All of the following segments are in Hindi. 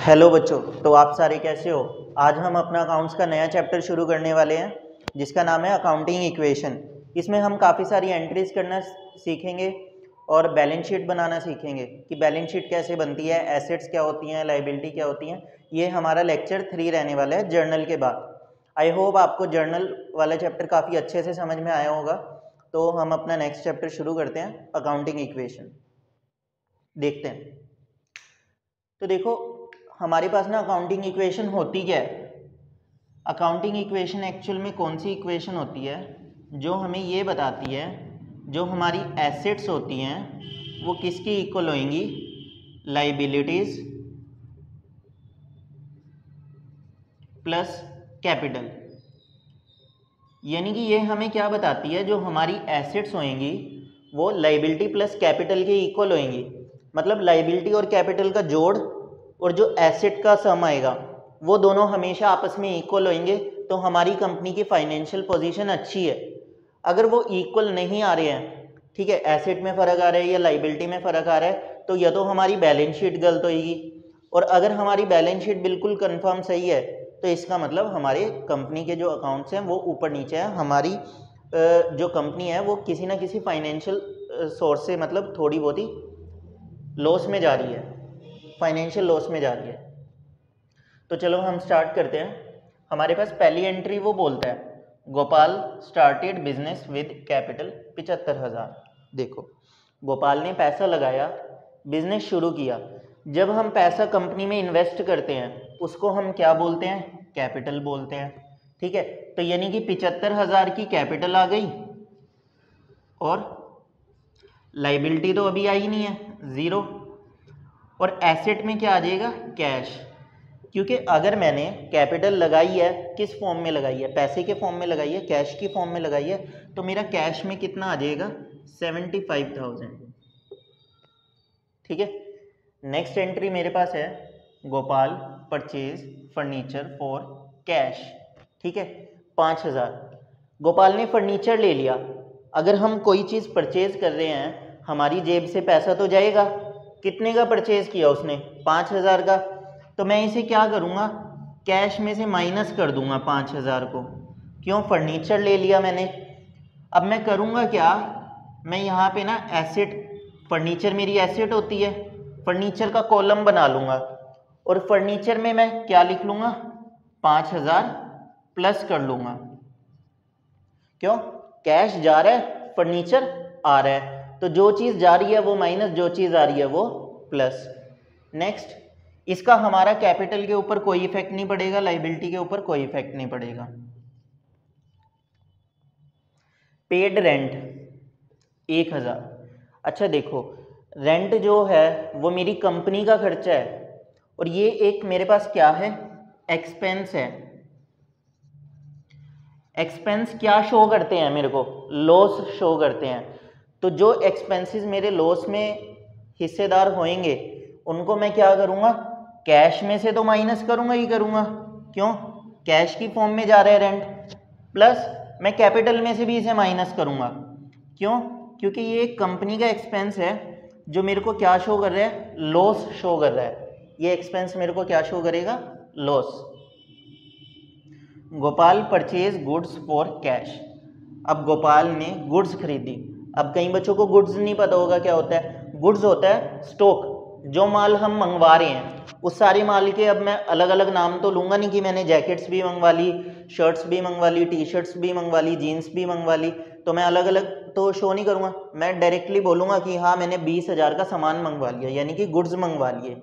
हेलो बच्चों, तो आप सारे कैसे हो। आज हम अपना अकाउंट्स का नया चैप्टर शुरू करने वाले हैं जिसका नाम है अकाउंटिंग इक्वेशन। इसमें हम काफ़ी सारी एंट्रीज करना सीखेंगे और बैलेंस शीट बनाना सीखेंगे कि बैलेंस शीट कैसे बनती है, एसेट्स क्या होती हैं, लाइबिलिटी क्या होती हैं। ये हमारा लेक्चर 3 रहने वाला है जर्नल के बाद। आई होप आपको जर्नल वाला चैप्टर काफ़ी अच्छे से समझ में आया होगा। तो हम अपना नेक्स्ट चैप्टर शुरू करते हैं, अकाउंटिंग इक्वेशन देखते हैं। तो देखो, हमारे पास ना अकाउंटिंग इक्वेशन होती क्या है। अकाउंटिंग इक्वेशन एक्चुअल में कौन सी इक्वेशन होती है जो हमें ये बताती है जो हमारी एसेट्स होती हैं वो किसकी इक्वल होंगी, लाइबिलिटीज प्लस कैपिटल। यानी कि ये हमें क्या बताती है, जो हमारी एसेट्स होंगी वो लाइबिलिटी प्लस कैपिटल के इक्वल होंगी। मतलब लाइबिलिटी और कैपिटल का जोड़ और जो एसेट का सम आएगा वो दोनों हमेशा आपस में इक्वल होंगे। तो हमारी कंपनी की फाइनेंशियल पोजीशन अच्छी है। अगर वो इक्वल नहीं आ रहे हैं, ठीक है, एसेट में फ़र्क आ रहा है या लाइबिलिटी में फ़र्क आ रहा है, तो या तो हमारी बैलेंस शीट गलत होगी। और अगर हमारी बैलेंस शीट बिल्कुल कंफर्म सही है तो इसका मतलब हमारे कंपनी के जो अकाउंट्स हैं वो ऊपर नीचे हैं। हमारी जो कंपनी है वो किसी ना किसी फाइनेंशियल सोर्स से मतलब थोड़ी बहुत ही लॉस में जा रही है, फाइनेंशियल लॉस में जा रही है। तो चलो हम स्टार्ट करते हैं। हमारे पास पहली एंट्री वो बोलता है Gopal started business with capital 75,000। देखो, गोपाल ने पैसा लगाया, बिजनेस शुरू किया। जब हम पैसा कंपनी में इन्वेस्ट करते हैं उसको हम क्या बोलते हैं, कैपिटल बोलते हैं। ठीक है, तो यानी कि 75,000 की कैपिटल आ गई और लाइबिलिटी तो अभी आई नहीं है, ज़ीरो। और एसेट में क्या आ जाएगा, कैश। क्योंकि अगर मैंने कैपिटल लगाई है, किस फॉर्म में लगाई है, पैसे के फॉर्म में लगाई है, कैश की फॉर्म में लगाई है, तो मेरा कैश में कितना आ जाएगा, 75,000। ठीक है, नेक्स्ट एंट्री मेरे पास है Gopal purchase furniture for cash. ठीक है, 5,000। गोपाल ने फर्नीचर ले लिया। अगर हम कोई चीज़ परचेज कर रहे हैं हमारी जेब से पैसा तो जाएगा। कितने का परचेज किया उसने, 5,000 का। तो मैं इसे क्या करूँगा, कैश में से माइनस कर दूंगा 5,000 को। क्यों, फर्नीचर ले लिया मैंने। अब मैं करूँगा क्या, मैं यहाँ पे ना एसेट, फर्नीचर मेरी एसेट होती है, फर्नीचर का कॉलम बना लूँगा और फर्नीचर में मैं क्या लिख लूँगा, 5,000 प्लस कर लूँगा। क्यों, कैश जा रहा है, फर्नीचर आ रहा है, तो जो चीज़ जा रही है वो माइनस, जो चीज़ आ रही है वो प्लस। नेक्स्ट, इसका हमारा कैपिटल के ऊपर कोई इफेक्ट नहीं पड़ेगा, लाइबिलिटी के ऊपर कोई इफेक्ट नहीं पड़ेगा। Paid rent 1,000। अच्छा देखो, रेंट जो है वो मेरी कंपनी का खर्चा है और ये एक मेरे पास क्या है, एक्सपेंस है। एक्सपेंस क्या शो करते हैं मेरे को, लॉस शो करते हैं। तो जो एक्सपेंसेस मेरे लॉस में हिस्सेदार होंगे उनको मैं क्या करूँगा, कैश में से तो माइनस करूँगा ही करूँगा। क्यों, कैश की फॉर्म में जा रहा है रेंट, प्लस मैं कैपिटल में से भी इसे माइनस करूँगा। क्यों, क्योंकि ये एक कंपनी का एक्सपेंस है जो मेरे को क्या शो कर रहा है, लॉस शो कर रहा है। ये एक्सपेंस मेरे को क्या शो करेगा, loss. Gopal purchase goods for cash. अब गोपाल ने गुड्स खरीदी। अब कई बच्चों को गुड्स नहीं पता होगा क्या होता है। गुड्स होता है स्टॉक, जो माल हम मंगवा रहे हैं उस सारे माल के अब मैं अलग अलग नाम तो लूँगा नहीं कि मैंने जैकेट्स भी मंगवा ली, शर्ट्स भी मंगवा ली, टी शर्ट्स भी मंगवा ली, जीन्स भी मंगवा ली, तो मैं अलग अलग तो शो नहीं करूँगा। मैं डायरेक्टली बोलूँगा कि हाँ मैंने 20,000 का सामान मंगवा लिया, यानी कि गुड्स मंगवा लिए।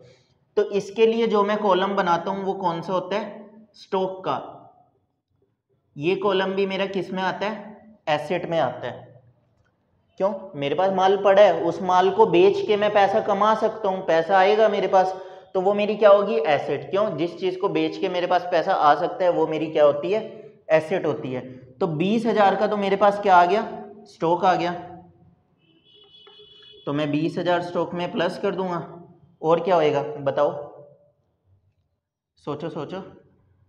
तो इसके लिए जो मैं कॉलम बनाता हूँ वो कौन सा होता है, स्टॉक का। ये कॉलम भी मेरा किस में आता है, एसेट में आता है। क्यों, मेरे पास माल पड़ा है, उस माल को बेच के मैं पैसा कमा सकता हूँ, पैसा आएगा मेरे पास, तो वो मेरी क्या होगी, एसेट। क्यों, जिस चीज़ को बेच के मेरे पास पैसा आ सकता है वो मेरी क्या होती है, एसेट होती है। तो 20,000 का तो मेरे पास क्या आ गया, स्टॉक आ गया। तो मैं 20,000 स्टॉक में प्लस कर दूंगा और क्या होएगा बताओ, सोचो सोचो।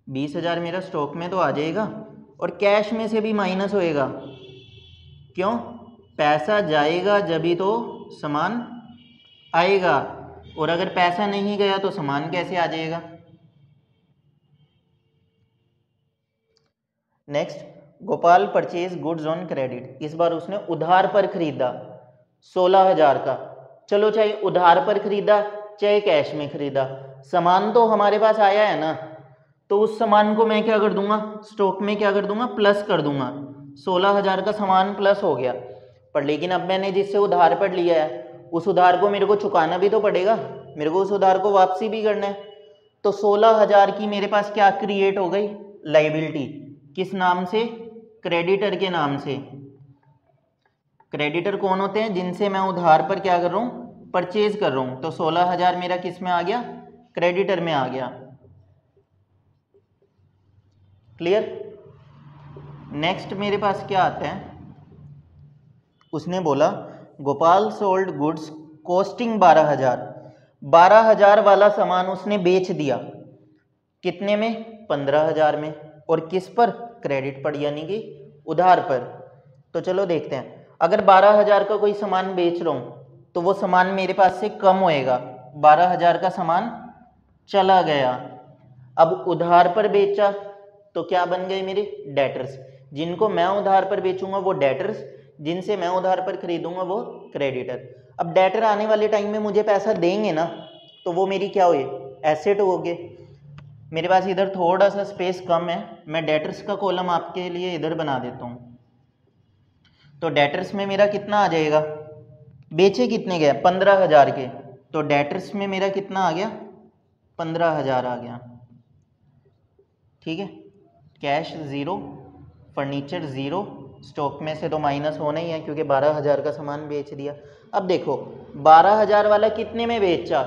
20,000 मेरा स्टॉक में तो आ जाएगा और कैश में से भी माइनस होएगा। क्यों, पैसा जाएगा जब ही तो सामान आएगा। और अगर पैसा नहीं गया तो सामान कैसे आ जाएगा। Next, Gopal purchase goods on credit. इस बार उसने उधार पर खरीदा 16,000 का। चलो चाहे उधार पर खरीदा चाहे कैश में खरीदा, सामान तो हमारे पास आया है ना, तो उस सामान को मैं क्या कर दूंगा, स्टॉक में क्या कर दूंगा, प्लस कर दूंगा। 16,000 का सामान प्लस हो गया। पर लेकिन अब मैंने जिससे उधार पर लिया है उस उधार को मेरे को चुकाना भी तो पड़ेगा, मेरे को उस उधार को वापसी भी करना है। तो 16,000 की मेरे पास क्या क्रिएट हो गई, लाइबिलिटी। किस नाम से, क्रेडिटर के नाम से। क्रेडिटर कौन होते हैं, जिनसे मैं उधार पर क्या कर रहा हूँ, परचेज कर रहा हूँ। तो 16,000 मेरा किस में आ गया, क्रेडिटर में आ गया। क्लियर। नेक्स्ट मेरे पास क्या आता है, उसने बोला गोपाल सोल्ड गुड्स कॉस्टिंग 12,000। 12,000 वाला सामान उसने बेच दिया, कितने में, 15,000 में। और किस पर, क्रेडिट पर, यानी कि उधार पर। तो चलो देखते हैं, अगर 12,000 का कोई सामान बेच रहा हूँ तो वो सामान मेरे पास से कम होएगा। 12,000 का सामान चला गया। अब उधार पर बेचा तो क्या बन गए मेरे, डेटर्स। जिनको मैं उधार पर बेचूंगा वो डेटर्स, जिनसे मैं उधार पर खरीदूंगा वो क्रेडिटर। अब डेटर आने वाले टाइम में मुझे पैसा देंगे ना, तो वो मेरी क्या हुई, एसेट हो गए। मेरे पास इधर थोड़ा सा स्पेस कम है, मैं डेटर्स का कॉलम आपके लिए इधर बना देता हूँ। तो डेटर्स में मेरा कितना आ जाएगा, बेचे कितने गए, 15,000 के। तो डेटर्स में मेरा कितना आ गया, 15,000 आ गया। ठीक है, cash zero, furniture zero, stock में से तो माइनस होना ही है क्योंकि 12,000 का सामान बेच दिया। अब देखो 12,000 वाला कितने में बेचा,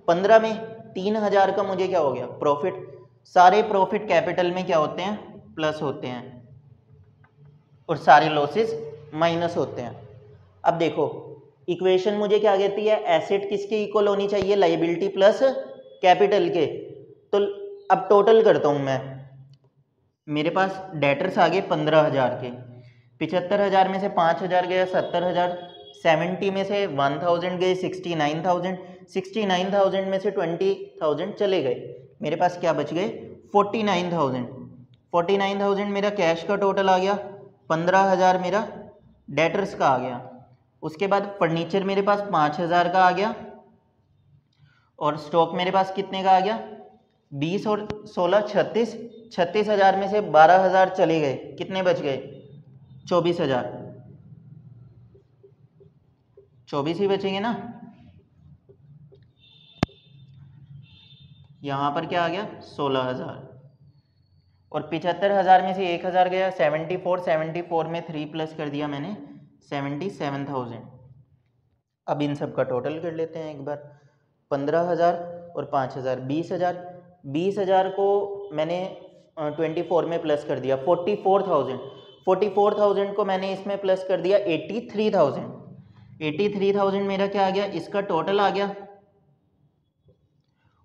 15 में। 3,000 का मुझे क्या हो गया, प्रॉफिट। सारे प्रॉफिट कैपिटल में क्या होते हैं, प्लस होते हैं, और सारे लॉसेस माइनस होते हैं। अब देखो इक्वेशन मुझे क्या कहती है, एसेट किसके इक्वल होनी चाहिए, लाइबिलिटी प्लस कैपिटल के। तो अब टोटल करता हूं मैं, मेरे पास डेटर्स आ गए 15,000 के, 75,000 में से 5,000 गया, 70,000, 70 में से 1,000 गए, 69,000, 69,000 में से 20,000 चले गए। मेरे पास क्या बच गए, 49,000। 49,000 मेरा कैश का टोटल आ गया, 15,000 मेरा डेटर्स का आ गया। उसके बाद फर्नीचर मेरे पास 5,000 का आ गया, और स्टॉक मेरे पास कितने का आ गया, 20 और 16 36, 36,000 में से 12,000 चले गए, कितने बच गए, 24,000। 24 ही बचेंगे ना। यहाँ पर क्या आ गया, 16,000, और 75,000 में से 1,000 गया, 74, 74 में 3 प्लस कर दिया मैंने, 77,000। अब इन सब का टोटल कर लेते हैं एक बार, 15,000 और 5,000, 20,000। 20,000 को मैंने 24 में प्लस कर दिया, 44,000। 44,000 को मैंने इसमें प्लस कर दिया 83,000। 83,000 मेरा क्या आ गया, इसका टोटल आ गया।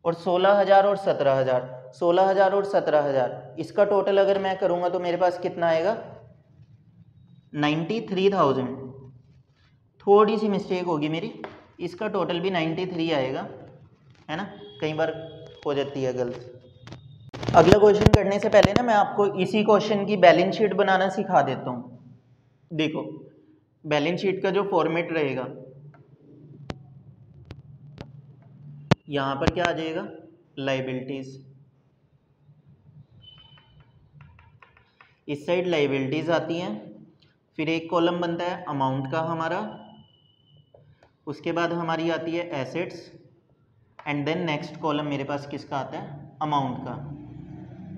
और 16,000 और 17,000, 16,000 और 17,000 इसका टोटल अगर मैं करूंगा तो मेरे पास कितना आएगा, 93,000। थोड़ी सी मिस्टेक होगी मेरी, इसका टोटल भी 93 आएगा, है ना, कई बार हो जाती है गलत। अगला क्वेश्चन करने से पहले ना मैं आपको इसी क्वेश्चन की बैलेंस शीट बनाना सिखा देता हूँ। देखो बैलेंस शीट का जो फॉर्मेट रहेगा, यहाँ पर क्या आ जाएगा, लाइबिलिटीज, इस साइड लाइबिलिटीज आती हैं, फिर एक कॉलम बनता है अमाउंट का हमारा, उसके बाद हमारी आती है assets, and then next column मेरे पास किसका आता है, अमाउंट का।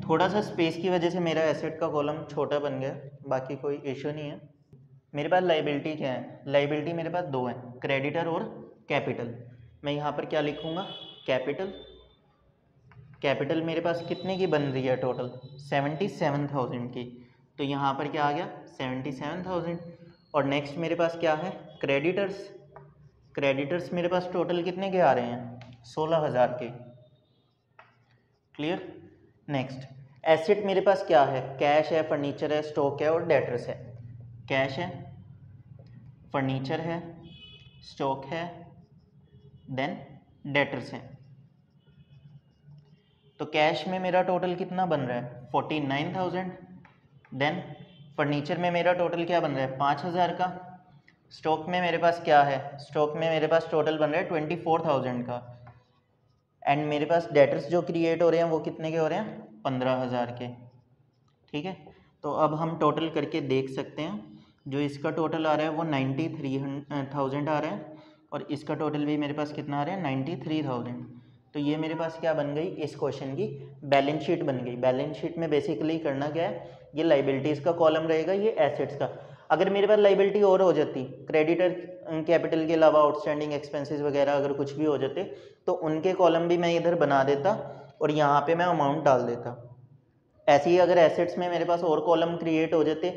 थोड़ा सा स्पेस की वजह से मेरा एसेट का कॉलम छोटा बन गया, बाकी कोई इशू नहीं है। मेरे पास लाइबिलिटी क्या है, लाइबिलिटी मेरे पास दो हैं, क्रेडिटर और कैपिटल। मैं यहाँ पर क्या लिखूँगा, कैपिटल। कैपिटल मेरे पास कितने की बन रही है टोटल, 77,000 की। तो यहाँ पर क्या आ गया, 77,000। और नेक्स्ट मेरे पास क्या है, क्रेडिटर्स। क्रेडिटर्स मेरे पास टोटल कितने के आ रहे हैं, 16,000 के। क्लियर। नेक्स्ट एसेट मेरे पास क्या है, कैश है, फर्नीचर है, स्टॉक है और डेटर्स है। कैश है, फर्नीचर है, स्टॉक है, देन डेटर्स हैं। तो कैश में मेरा टोटल कितना बन रहा है 49,000। देन फर्नीचर में मेरा टोटल क्या बन रहा है 5,000 का। स्टॉक में मेरे पास क्या है, स्टॉक में मेरे पास टोटल बन रहा है 24,000 का। एंड मेरे पास डेटर्स जो क्रिएट हो रहे हैं वो कितने के हो रहे हैं 15,000 के। ठीक है, तो अब हम टोटल करके देख सकते हैं। जो इसका टोटल आ रहा है वो 93,000 आ रहा है और इसका टोटल भी मेरे पास कितना आ रहा है 93,000। तो ये मेरे पास क्या बन गई, इस क्वेश्चन की बैलेंस शीट बन गई। बैलेंस शीट में बेसिकली करना क्या है, ये लाइबिलिटीज़ का कॉलम रहेगा, ये एसेट्स का। अगर मेरे पास लाइबिलिटी और हो जाती, क्रेडिटर कैपिटल के अलावा आउटस्टैंडिंग एक्सपेंसेस वगैरह अगर कुछ भी हो जाते तो उनके कॉलम भी मैं इधर बना देता और यहाँ पे मैं अमाउंट डाल देता। ऐसे ही अगर एसेट्स में मेरे पास और कॉलम क्रिएट हो जाते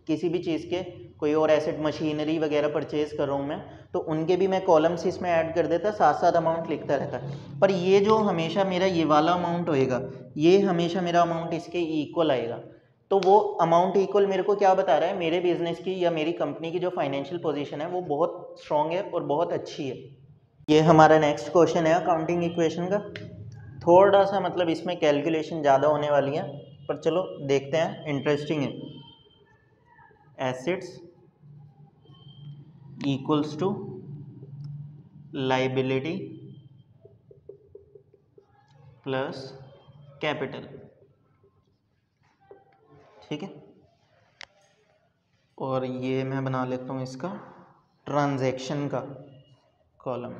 किसी भी चीज़ के, कोई और एसेट मशीनरी वगैरह परचेज कर रहा हूँ मैं, तो उनके भी मैं कॉलम्स इसमें ऐड कर देता, साथ साथ अमाउंट लिखता रहता। पर ये जो हमेशा मेरा ये वाला अमाउंट होएगा, ये हमेशा मेरा अमाउंट इसके इक्वल आएगा। तो वो अमाउंट इक्वल मेरे को क्या बता रहा है, मेरे बिजनेस की या मेरी कंपनी की जो फाइनेंशियल पोजीशन है वो बहुत स्ट्रांग है और बहुत अच्छी है। ये हमारा नेक्स्ट क्वेश्चन है अकाउंटिंग इक्वेशन का। थोड़ा सा मतलब इसमें कैलकुलेशन ज़्यादा होने वाली है, पर चलो देखते हैं, इंटरेस्टिंग है। Assets equals to liability plus capital. ठीक है, और ये मैं बना लेता हूँ इसका ट्रांजैक्शन का कॉलम।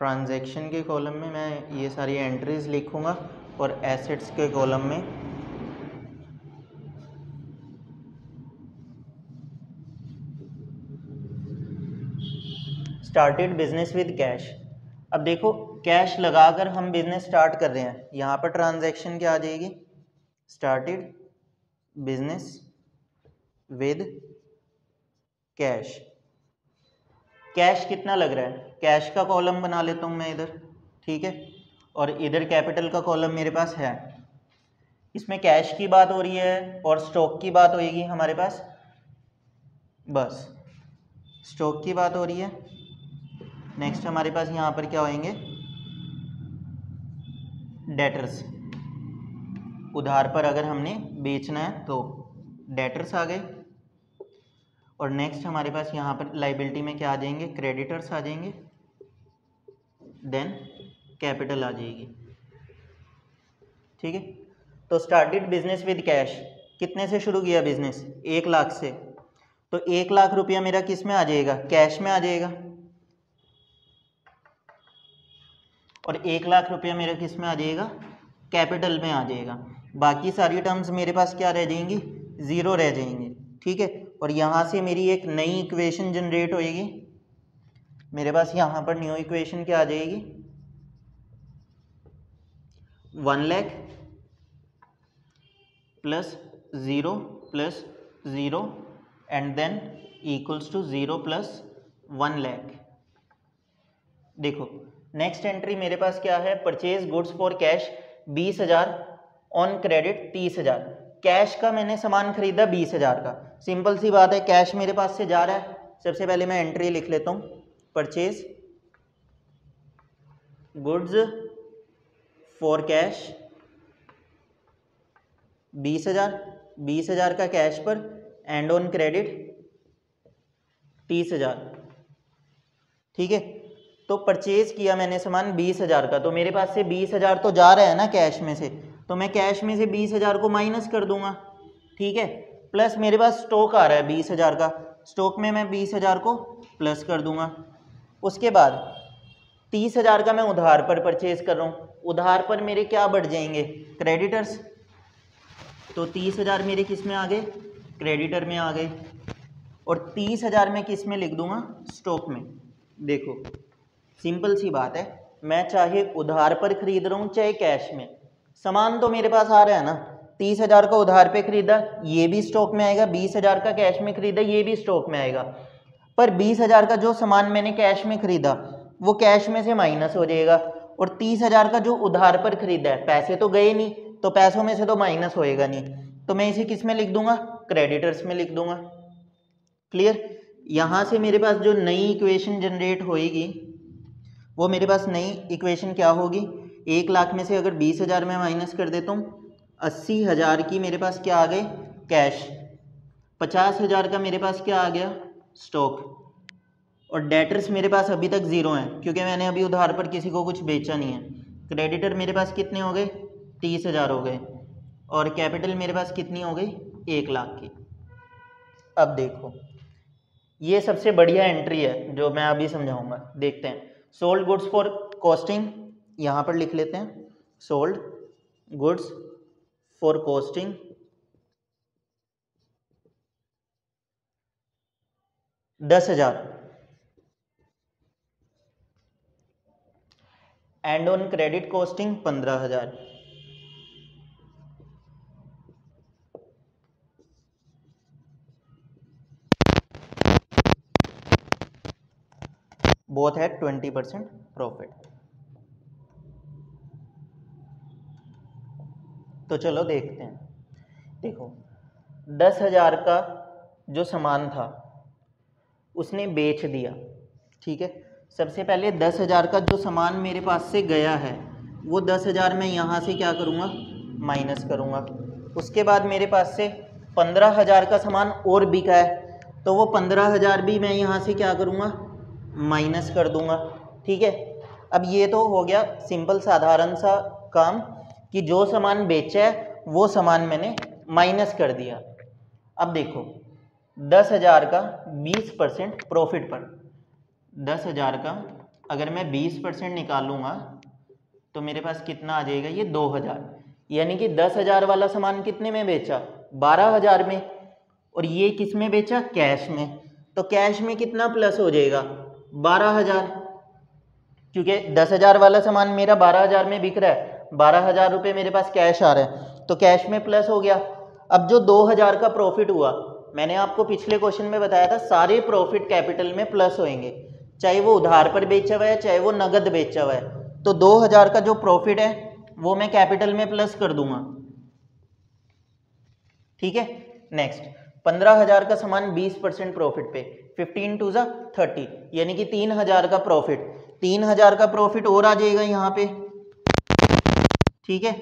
ट्रांजैक्शन के कॉलम में मैं ये सारी एंट्रीज लिखूँगा और एसेट्स के कॉलम में स्टार्टेड बिजनेस विद कैश। अब देखो कैश लगाकर हम बिजनेस स्टार्ट कर रहे हैं, यहाँ पर ट्रांजैक्शन क्या आ जाएगी, started business with cash. Cash कितना लग रहा है, कैश का कॉलम बना लेता हूँ मैं इधर। ठीक है, और इधर कैपिटल का कॉलम मेरे पास है। इसमें कैश की बात हो रही है और स्टॉक की बात होगी हमारे पास, बस स्टॉक की बात हो रही है। नेक्स्ट हमारे पास यहाँ पर क्या होंगे, डेटर्स। उधार पर अगर हमने बेचना है तो डेटर्स आ गए। और नेक्स्ट हमारे पास यहाँ पर लाइबिलिटी में क्या आ जाएंगे, क्रेडिटर्स आ जाएंगे। देन कैपिटल आ जाएगी। ठीक है, तो स्टार्टेड बिजनेस विद कैश, कितने से शुरू किया बिजनेस, 1 लाख से। तो 1 लाख रुपया मेरा किस में आ जाएगा, कैश में आ जाएगा। और 1 लाख रुपया मेरा किस में आ जाएगा, कैपिटल में आ जाएगा। बाकी सारी टर्म्स मेरे पास क्या रह जाएंगी, ज़ीरो रह जाएंगे। ठीक है, और यहाँ से मेरी एक नई इक्वेशन जनरेट होएगी। मेरे पास यहाँ पर न्यू इक्वेशन क्या आ जाएगी, 1 lakh plus 0 and then equals to 0 plus 1 lakh. देखो नेक्स्ट एंट्री मेरे पास क्या है, purchase goods for cash 20,000 on credit 30,000। Cash का मैंने सामान खरीदा 20,000 का। सिंपल सी बात है, कैश मेरे पास से जा रहा है। सबसे पहले मैं एंट्री लिख लेता हूँ, परचेज गुड्स फॉर कैश 20,000 का कैश पर एंड ऑन क्रेडिट 30,000। ठीक है, तो परचेज किया मैंने सामान 20,000 का, तो मेरे पास से 20,000 तो जा रहा है ना कैश में से, तो मैं कैश में से 20,000 को माइनस कर दूंगा। ठीक है, प्लस मेरे पास स्टॉक आ रहा है 20,000 का, स्टॉक में मैं 20,000 को प्लस कर दूंगा। उसके बाद 30,000 का मैं उधार पर परचेज कर रहा हूँ, उधार पर मेरे क्या बढ़ जाएंगे, क्रेडिटर्स। तो 30,000 मेरे किस में आ गए, क्रेडिटर में आ गए। और 30,000 में किस में लिख दूंगा, स्टॉक में। देखो सिंपल सी बात है, मैं चाहे उधार पर खरीद रहा हूँ चाहे कैश में, सामान तो मेरे पास आ रहा है ना। 30,000 का उधार पे खरीदा, ये भी स्टॉक में आएगा। 20,000 का कैश में खरीदा, ये भी स्टॉक में आएगा। पर 20,000 का जो सामान मैंने कैश में खरीदा वो कैश में से माइनस हो जाएगा, और 30,000 का जो उधार पर खरीदा है, पैसे तो गए नहीं, तो पैसों में से तो माइनस होएगा नहीं, तो मैं इसे किस में लिख दूंगा, क्रेडिटर्स में लिख दूंगा। क्लियर। यहां से मेरे पास जो नई इक्वेशन जनरेट होएगी वो मेरे पास नई इक्वेशन क्या होगी, 1 लाख में से अगर 20,000 में माइनस कर देता हूँ, 80,000 की मेरे पास क्या आ गए कैश, 50,000 का मेरे पास क्या आ गया स्टॉक, और डेटर्स मेरे पास अभी तक ज़ीरो हैं क्योंकि मैंने अभी उधार पर किसी को कुछ बेचा नहीं है। क्रेडिटर मेरे पास कितने हो गए 30,000 हो गए, और कैपिटल मेरे पास कितनी हो गई 1 लाख की। अब देखो ये सबसे बढ़िया एंट्री है जो मैं अभी समझाऊंगा, देखते हैं। सोल्ड गुड्स फॉर कॉस्टिंग, यहाँ पर लिख लेते हैं sold goods for costing, $10,000 and on credit costing 15,000। Both है 20% प्रॉफिट। तो चलो देखते हैं। देखो 10,000 का जो सामान था उसने बेच दिया, ठीक है। सबसे पहले 10,000 का जो सामान मेरे पास से गया है वो 10,000 मैं यहाँ से क्या करूँगा माइनस करूँगा। उसके बाद मेरे पास से 15,000 का सामान और बिका है तो वो 15,000 भी मैं यहाँ से क्या करूँगा माइनस कर दूँगा, ठीक है। अब ये तो हो गया सिंपल साधारण सा काम कि जो सामान बेचा है वो सामान मैंने माइनस कर दिया। अब देखो 10,000 का 20% प्रॉफिट पर, 10,000 का अगर मैं 20% निकालूंगा तो मेरे पास कितना आ जाएगा ये 2,000, यानी कि 10,000 वाला सामान कितने में बेचा 12,000 में, और ये किस में बेचा कैश में। तो कैश में कितना प्लस हो जाएगा 12,000, क्योंकि 10,000 वाला सामान मेरा 12,000 में बिक रहा है, 12,000 रुपये मेरे पास कैश आ रहा है तो कैश में प्लस हो गया। अब जो 2,000 का प्रॉफिट हुआ, मैंने आपको पिछले क्वेश्चन में बताया था सारे प्रॉफिट कैपिटल में प्लस होंगे, चाहे वो उधार पर बेचा हुआ है चाहे वो नगद बेचा हुआ है। तो 2,000 का जो प्रॉफिट है वो मैं कैपिटल में प्लस कर दूंगा, ठीक है। नेक्स्ट 15,000 का सामान 20% प्रॉफिट पे, 15 टू 30 यानी कि 3,000 का प्रॉफिट, 3,000 का प्रॉफिट और आ जाएगा यहाँ पे, ठीक है।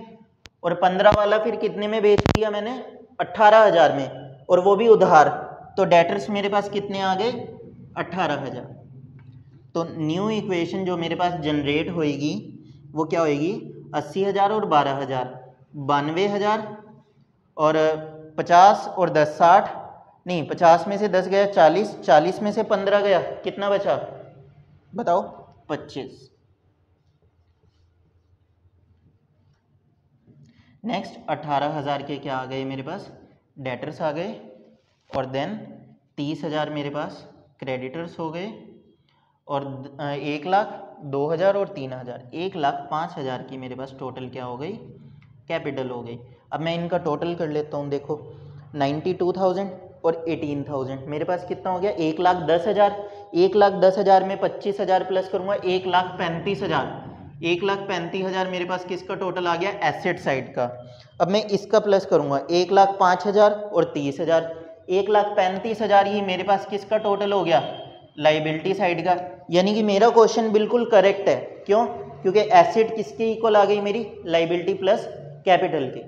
और 15 वाला फिर कितने में बेच दिया मैंने 18,000 में, और वो भी उधार, तो डेटर्स मेरे पास कितने आ गए 18,000। तो न्यू इक्वेशन जो मेरे पास जनरेट होएगी वो क्या होएगी 80,000 और 12,000 92,000, और 50 और 10 60, नहीं 50 में से 10 गया 40, 40 में से 15 गया कितना बचा बताओ 25। नेक्स्ट 18,000 के क्या आ गए मेरे पास डेटर्स आ गए, और देन 30,000 मेरे पास क्रेडिटर्स हो गए, और 1 लाख 2,000 और 3,000 1,05,000 की मेरे पास टोटल क्या हो गई कैपिटल हो गई। अब मैं इनका टोटल कर लेता हूँ, देखो 92,000 और 18,000 मेरे पास कितना हो गया 1,10,000, 1,10,000 में 25,000 प्लस करूँगा 1,35,000, 1,35,000 मेरे पास किसका टोटल आ गया एसेट साइड का। अब मैं इसका प्लस करूँगा 1,05,000 और 30,000, 1,35,000 ही मेरे पास किसका टोटल हो गया लाइबिलिटी साइड का। यानी कि मेरा क्वेश्चन बिल्कुल करेक्ट है, क्यों क्योंकि एसेट किसके इक्वल आ गई मेरी लाइबिलिटी प्लस कैपिटल के।